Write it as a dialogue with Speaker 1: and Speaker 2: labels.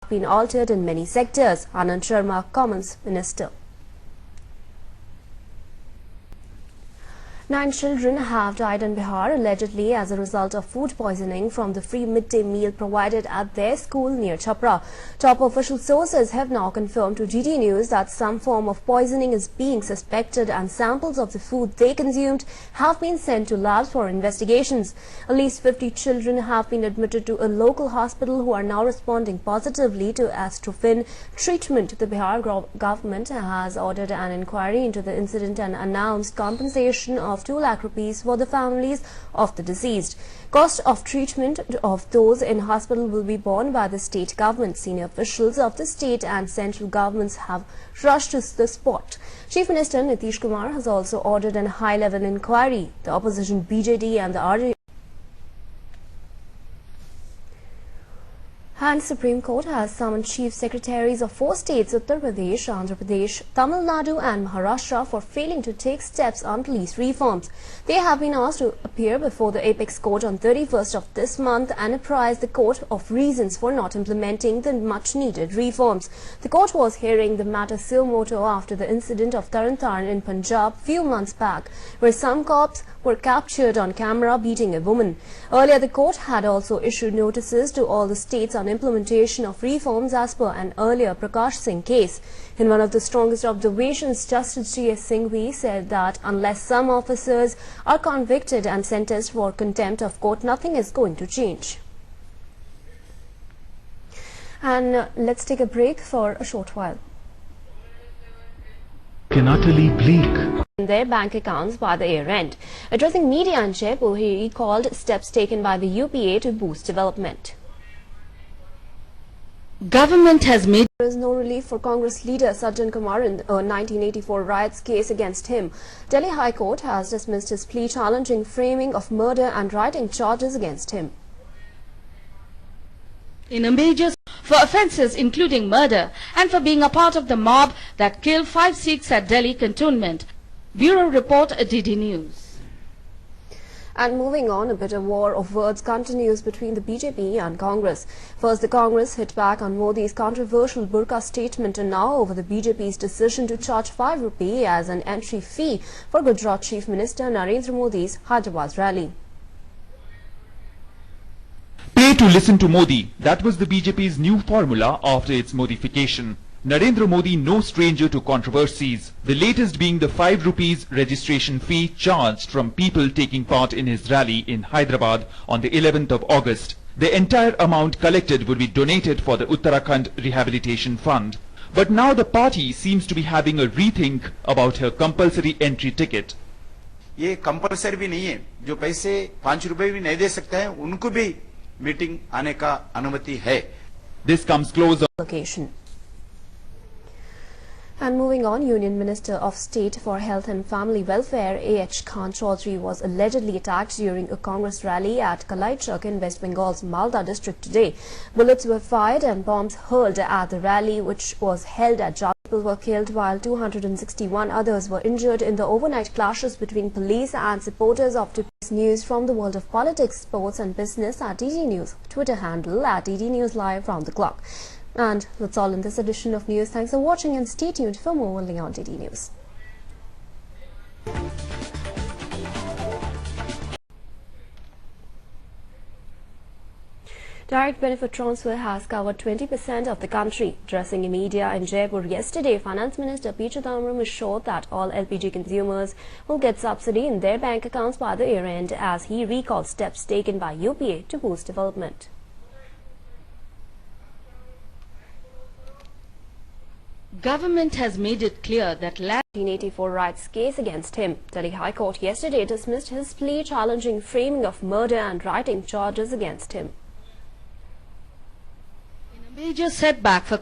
Speaker 1: been altered in many sectors. Anand Sharma comments, Minister. 9 children have died in Bihar, allegedly as a result of food poisoning from the free midday meal provided at their school near Chhapra. Top official sources have now confirmed to GT News that some form of poisoning is being suspected and samples of the food they consumed have been sent to labs for investigations. At least 50 children have been admitted to a local hospital who are now responding positively to atropine treatment. The Bihar government has ordered an inquiry into the incident and announced compensation of 2 lakh rupees for the families of the deceased. Cost of treatment of those in hospital will be borne by the state government. Senior officials of the state and central governments have rushed to the spot. Chief Minister Nitish Kumar has also ordered a high-level inquiry. The opposition BJD and the Supreme Court has summoned Chief Secretaries of 4 states, Uttar Pradesh, Andhra Pradesh, Tamil Nadu and Maharashtra, for failing to take steps on police reforms. They have been asked to appear before the Apex Court on 31st of this month and apprise the court of reasons for not implementing the much-needed reforms. The court was hearing the matter suo motu after the incident of Taran in Punjab few months back, where some cops were captured on camera beating a woman. Earlier, the court had also issued notices to all the states on implementation of reforms as per an earlier Prakash Singh case. In one of the strongest observations, Justice G.S. Singhvi said that unless some officers are convicted and sentenced for contempt of court, nothing is going to change. And let's take a break for a short while.
Speaker 2: Utterly bleak.
Speaker 1: Their bank accounts by the year end. Addressing media in Jaipur, he recalled steps taken by the UPA to boost development.
Speaker 3: Government has made
Speaker 1: There is no relief for Congress leader Sajjan Kumar in a 1984 riots case against him. Delhi High Court has dismissed his plea challenging framing of murder and writing charges against him.
Speaker 3: in a major for offences including murder and for being a part of the mob that killed 5 Sikhs at Delhi cantonment. Bureau report, DD News.
Speaker 1: And moving on, a bitter war of words continues between the BJP and Congress. First, the Congress hit back on Modi's controversial burqa statement, and now over the BJP's decision to charge 5 rupee as an entry fee for Gujarat Chief Minister Narendra Modi's Hyderabad rally.
Speaker 2: Pay to listen to Modi. That was the BJP's new formula after its modification. Narendra Modi no stranger to controversies, the latest being the 5 rupees registration fee charged from people taking part in his rally in Hyderabad on the 11th of August. The entire amount collected would be donated for the Uttarakhand Rehabilitation Fund. But now the party seems to be having a rethink about her compulsory entry ticket.
Speaker 4: ये compulsory भी नहीं है, जो पैसे 5 रुपए भी नहीं दे सकते हैं उनको भी मीटिंग आने का अनुमति है.
Speaker 2: This comes closer.
Speaker 1: Location. And moving on, Union Minister of State for Health and Family Welfare A.H. Khan Chaudhary was allegedly attacked during a Congress rally at Kalaichak in West Bengal's Malda district today. Bullets were fired and bombs hurled at the rally, which was held at Jal. People were killed while 261 others were injured in the overnight clashes between police and supporters of today's news from the world of politics, sports and business at DD News. Twitter handle at DD News Live round the clock. And that's all in this edition of news. Thanks for watching and stay tuned for more only on DD News. Direct benefit transfer has covered 20% of the country. Addressing media in Jaipur yesterday, Finance Minister P. Chidambaram assured that all LPG consumers will get subsidy in their bank accounts by the year end, as he recalled steps taken by UPA to boost development.
Speaker 3: Government has made it clear that
Speaker 1: 1984 riots case against him. Delhi High Court yesterday dismissed his plea challenging framing of murder and writing charges against him.
Speaker 3: in a major setback for